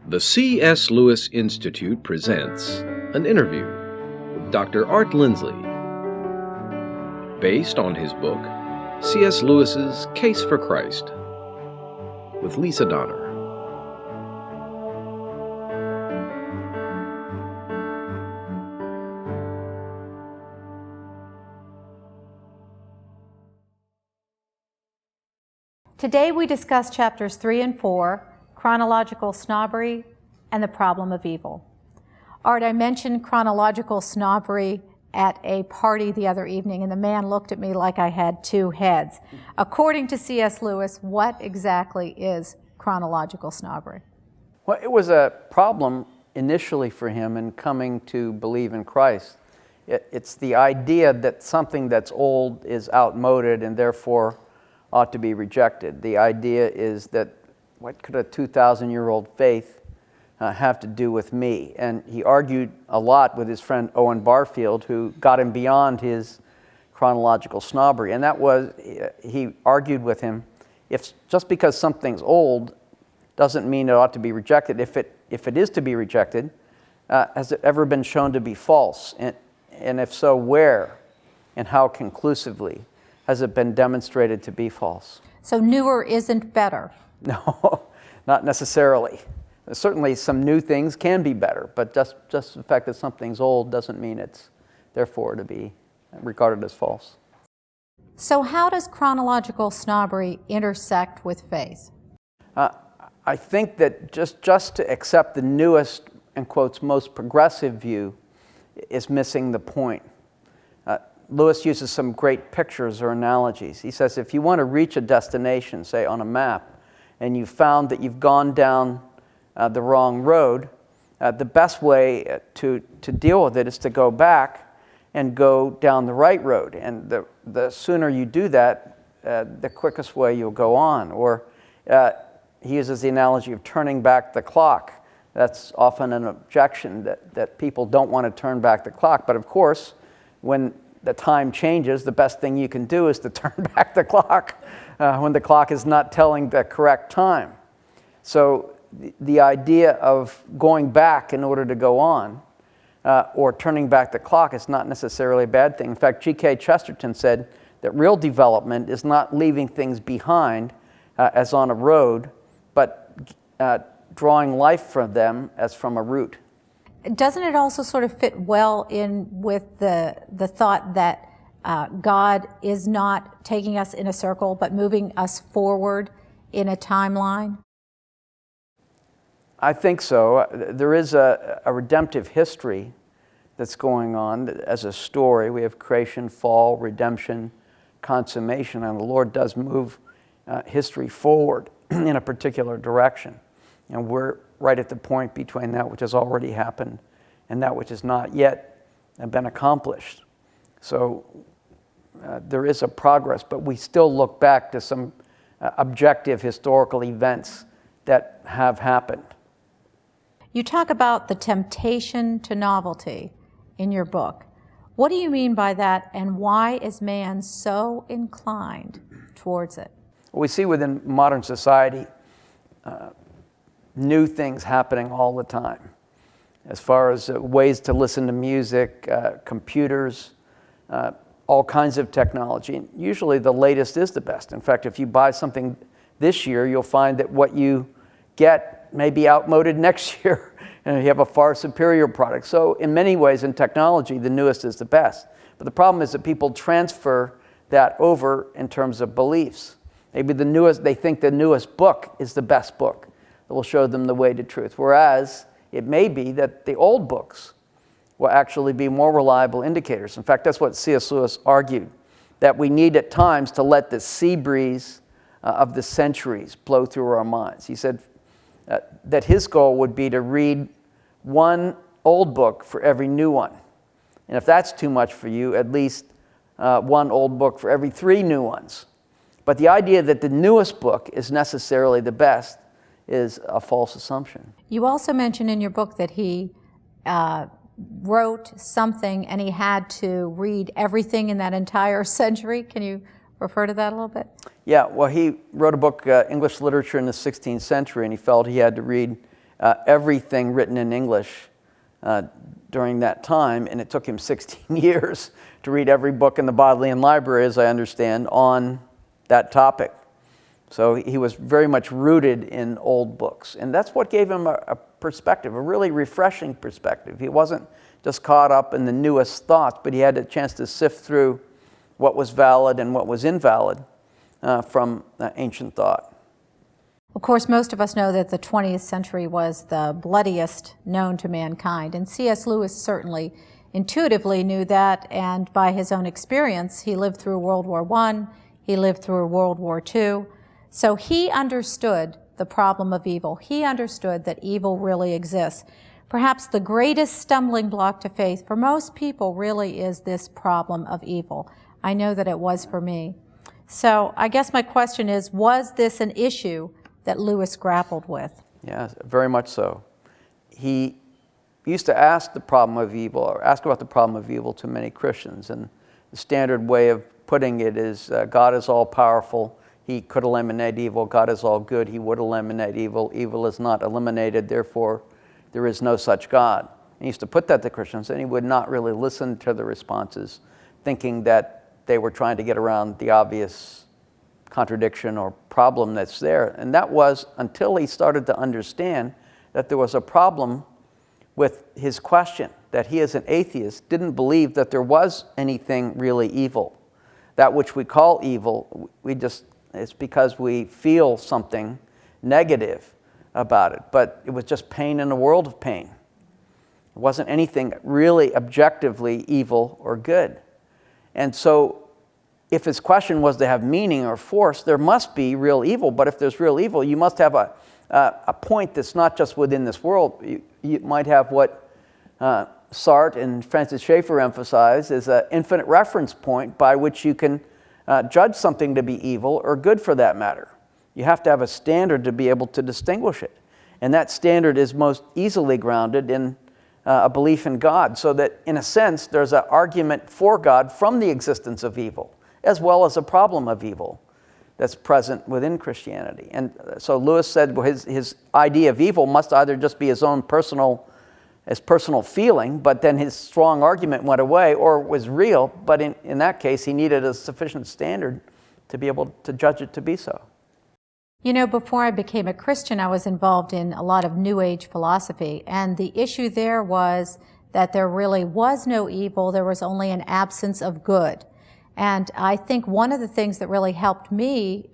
The C.S. Lewis Institute presents an interview with Dr. Art Lindsley, based on his book, C.S. Lewis's Case for Christ, with Leesa Donner. Today we discuss chapters 3 and 4, Chronological Snobbery and the Problem of Evil. Art, I mentioned chronological snobbery at a party the other evening, and the man looked at me like I had two heads. According to C.S. Lewis, what exactly is chronological snobbery? Well, it was a problem initially for him in coming to believe in Christ. It's the idea that something that's old is outmoded and therefore ought to be rejected. The idea is that what could a 2,000-year-old faith have to do with me? And he argued a lot with his friend Owen Barfield, who got him beyond his chronological snobbery. And that was, he argued with him, if just because something's old doesn't mean it ought to be rejected. If it is to be rejected, has it ever been shown to be false? And if so, where and how conclusively has it been demonstrated to be false? So newer isn't better? No, not necessarily. Certainly some new things can be better, but just the fact that something's old doesn't mean it's therefore to be regarded as false. So how does chronological snobbery intersect with faith? I think that just to accept the newest, in quotes, most progressive view is missing the point. Lewis uses some great pictures or analogies. He says if you want to reach a destination, say on a map, and you found that you've gone down the wrong road, the best way to deal with it is to go back and go down the right road. And the sooner you do that, the quickest way you'll go on. Or he uses the analogy of turning back the clock. That's often an objection that people don't want to turn back the clock. But of course, when the time changes, the best thing you can do is to turn back the clock when the clock is not telling the correct time. So the idea of going back in order to go on or turning back the clock is not necessarily a bad thing. In fact, G.K. Chesterton said that real development is not leaving things behind as on a road, but drawing life from them as from a route. Doesn't it also sort of fit well in with the thought that God is not taking us in a circle, but moving us forward in a timeline? I think so. There is a redemptive history that's going on as a story. We have creation, fall, redemption, consummation, and the Lord does move history forward in a particular direction. And we're right at the point between that which has already happened and that which has not yet been accomplished. So there is a progress, but we still look back to some objective historical events that have happened. You talk about the temptation to novelty in your book. What do you mean by that, and why is man so inclined towards it? We see within modern society new things happening all the time, as far as ways to listen to music, computers, all kinds of technology. And usually the latest is the best. In fact, if you buy something this year, you'll find that what you get may be outmoded next year, and you have a far superior product. So in many ways in technology, the newest is the best. But the problem is that people transfer that over in terms of beliefs. Maybe they think the newest book is the best book that will show them the way to truth, whereas it may be that the old books will actually be more reliable indicators. In fact, that's what C.S. Lewis argued, that we need at times to let the sea breeze of the centuries blow through our minds. He said that his goal would be to read one old book for every new one. And if that's too much for you, at least one old book for every 3 new ones. But the idea that the newest book is necessarily the best is a false assumption. You also mention in your book that he wrote something and he had to read everything in that entire century. Can you refer to that a little bit? Yeah, well, he wrote a book, English Literature in the 16th Century, and he felt he had to read everything written in English during that time, and it took him 16 years to read every book in the Bodleian Library, as I understand, on that topic. So he was very much rooted in old books, and that's what gave him a perspective, a really refreshing perspective. He wasn't just caught up in the newest thoughts, but he had a chance to sift through what was valid and what was invalid from ancient thought. Of course, most of us know that the 20th century was the bloodiest known to mankind, and C.S. Lewis certainly intuitively knew that, and by his own experience, he lived through World War I, he lived through World War II, so he understood the problem of evil. He understood that evil really exists. Perhaps the greatest stumbling block to faith for most people really is this problem of evil. I know that it was for me. So I guess my question is, was this an issue that Lewis grappled with? Yes, very much so. He used to ask the problem of evil, or ask about the problem of evil to many Christians, and the standard way of putting it is God is all powerful, he could eliminate evil. God is all good, he would eliminate evil. Evil is not eliminated, therefore there is no such God. He used to put that to Christians, and he would not really listen to the responses, thinking that they were trying to get around the obvious contradiction or problem that's there. And that was until he started to understand that there was a problem with his question, that he as an atheist didn't believe that there was anything really evil. That which we call evil, it's because we feel something negative about it, but it was just pain in a world of pain. It wasn't anything really objectively evil or good. And so if his question was to have meaning or force, there must be real evil. But if there's real evil, you must have a point that's not just within this world. You might have what Sartre and Francis Schaeffer emphasize as an infinite reference point by which you can judge something to be evil or good for that matter. You have to have a standard to be able to distinguish it. And that standard is most easily grounded in a belief in God, so that in a sense there's an argument for God from the existence of evil, as well as a problem of evil that's present within Christianity. And so Lewis said his idea of evil must either just be his own personal feeling, but then his strong argument went away, or was real, but in that case he needed a sufficient standard to be able to judge it to be so. You know, before I became a Christian, I was involved in a lot of New Age philosophy, and the issue there was that there really was no evil, there was only an absence of good. And I think one of the things that really helped me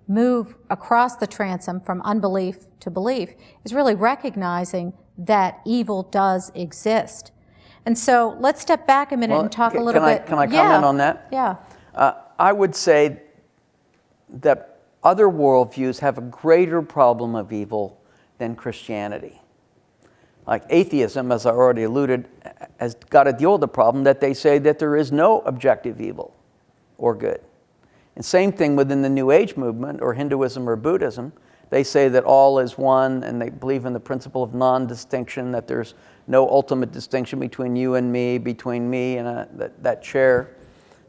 move across the transom from unbelief to belief is really recognizing that evil does exist. And so let's step back a minute and talk a little bit. Can I comment on that? Yeah. I would say that other worldviews have a greater problem of evil than Christianity. Like atheism, as I already alluded, has got to deal with the problem that they say that there is no objective evil or good. And same thing within the New Age movement or Hinduism or Buddhism. They say that all is one, and they believe in the principle of non-distinction, that there's no ultimate distinction between you and me, between me and that chair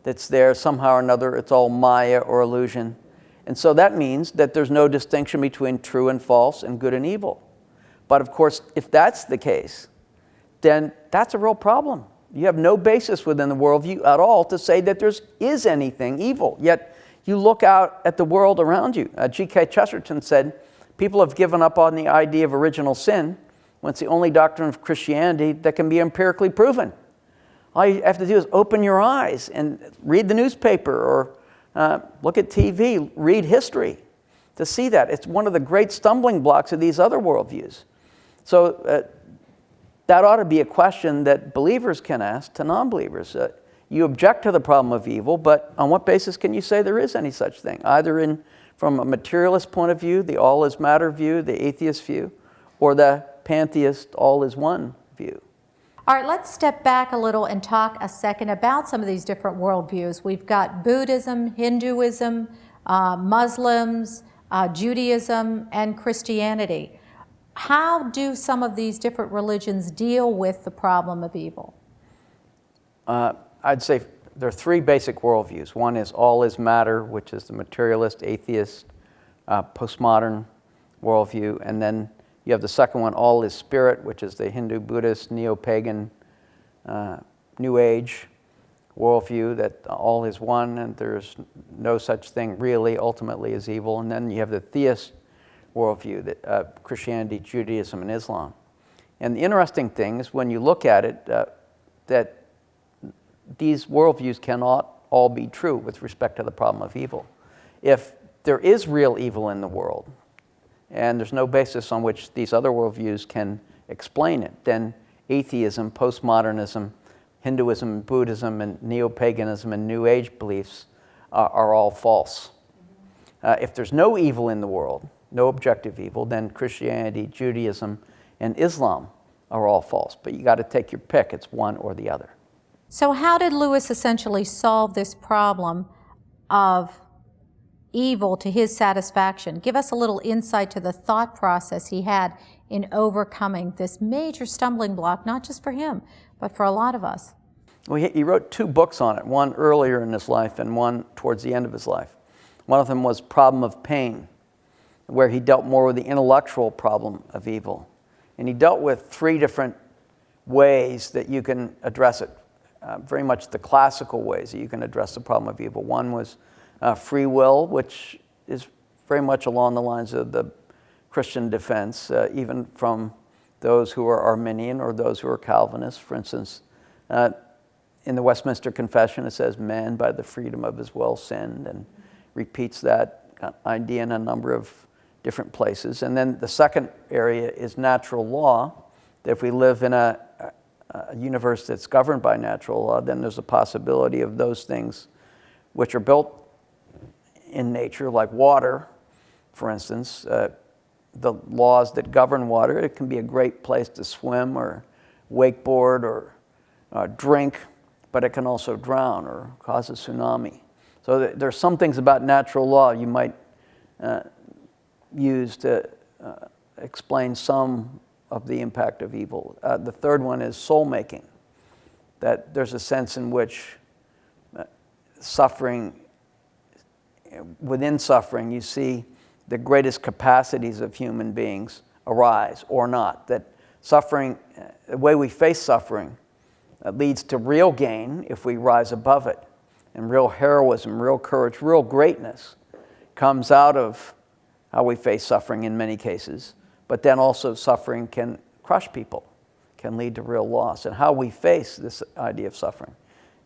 that's there. Somehow or another, it's all Maya or illusion. And so that means that there's no distinction between true and false and good and evil. But of course, if that's the case, then that's a real problem. You have no basis within the worldview at all to say that there is anything evil. Yet you look out at the world around you. G.K. Chesterton said, people have given up on the idea of original sin when it's the only doctrine of Christianity that can be empirically proven. All you have to do is open your eyes and read the newspaper or look at TV, read history to see that. It's one of the great stumbling blocks of these other worldviews. So that ought to be a question that believers can ask to non-believers. You object to the problem of evil, but on what basis can you say there is any such thing? Either from a materialist point of view, the all is matter view, the atheist view, or the pantheist all is one view. All right, let's step back a little and talk a second about some of these different worldviews. We've got Buddhism, Hinduism, Muslims, Judaism, and Christianity. How do some of these different religions deal with the problem of evil? I'd say there are three basic worldviews. One is all is matter, which is the materialist, atheist, postmodern worldview, and then You have the second one, all is spirit, which is the Hindu, Buddhist, neo-pagan, New Age worldview that all is one and there's no such thing really ultimately as evil. And then you have the theist worldview, that Christianity, Judaism, and Islam. And the interesting thing is when you look at it, that these worldviews cannot all be true with respect to the problem of evil. If there is real evil in the world, and there's no basis on which these other worldviews can explain it, then atheism, postmodernism, Hinduism, Buddhism, and neo-paganism and New Age beliefs are all false. If there's no evil in the world, no objective evil, then Christianity, Judaism, and Islam are all false. But you got to take your pick. It's one or the other. So how did Lewis essentially solve this problem of evil to his satisfaction? Give us a little insight to the thought process he had in overcoming this major stumbling block, not just for him, but for a lot of us. Well, he wrote 2 books on it, one earlier in his life and one towards the end of his life. One of them was Problem of Pain, where he dealt more with the intellectual problem of evil. And he dealt with 3 different ways that you can address it, very much the classical ways that you can address the problem of evil. One was free will, which is very much along the lines of the Christian defense, even from those who are Arminian or those who are Calvinists. For instance, in the Westminster Confession, it says, man by the freedom of his will sinned, and repeats that idea in a number of different places. And then the second area is natural law, that if we live in a universe that's governed by natural law, then there's a possibility of those things which are built in nature, like water, for instance, the laws that govern water. It can be a great place to swim or wakeboard or drink, but it can also drown or cause a tsunami. So there's some things about natural law you might use to explain some of the impact of evil. The third one is soul-making, that there's a sense in which suffering, within suffering, you see the greatest capacities of human beings arise or not. That suffering, the way we face suffering, leads to real gain if we rise above it. And real heroism, real courage, real greatness comes out of how we face suffering in many cases. But then also suffering can crush people, can lead to real loss. And how we face this idea of suffering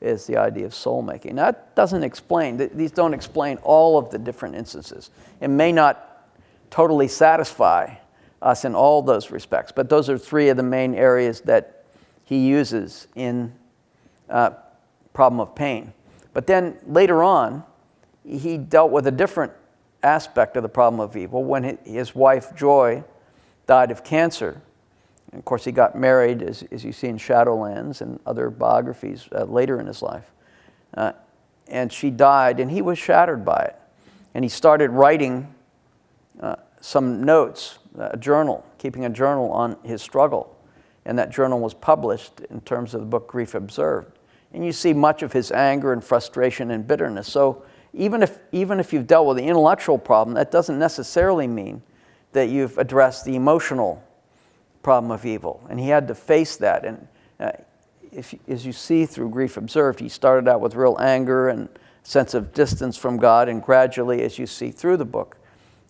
is the idea of soul-making. That doesn't explain, these don't explain all of the different instances. It may not totally satisfy us in all those respects, but those are 3 of the main areas that he uses in Problem of Pain. But then later on, he dealt with a different aspect of the problem of evil when his wife, Joy, died of cancer. And of course, he got married, as you see in Shadowlands and other biographies later in his life. And she died, and he was shattered by it. And he started writing some notes, a journal, keeping a journal on his struggle. And that journal was published in terms of the book Grief Observed. And you see much of his anger and frustration and bitterness. So even if you've dealt with the intellectual problem, that doesn't necessarily mean that you've addressed the emotional problem of evil. And he had to face that. And as you see through Grief Observed, he started out with real anger and sense of distance from God, and gradually, as you see through the book,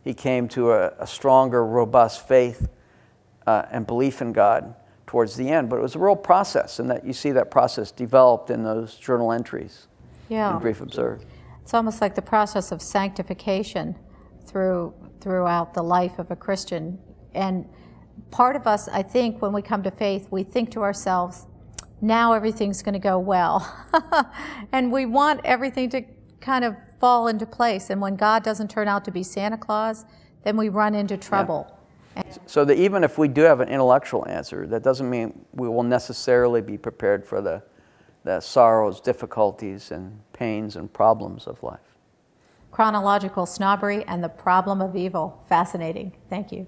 he came to a stronger, robust faith and belief in God towards the end. But it was a real process, and that you see that process developed in those journal entries in Grief Observed. It's almost like the process of sanctification throughout the life of a Christian. And part of us, I think, when we come to faith, we think to ourselves, now everything's going to go well. And we want everything to kind of fall into place. And when God doesn't turn out to be Santa Claus, then we run into trouble. Yeah. So that even if we do have an intellectual answer, that doesn't mean we will necessarily be prepared for the sorrows, difficulties, and pains and problems of life. Chronological Snobbery and the Problem of Evil. Fascinating. Thank you.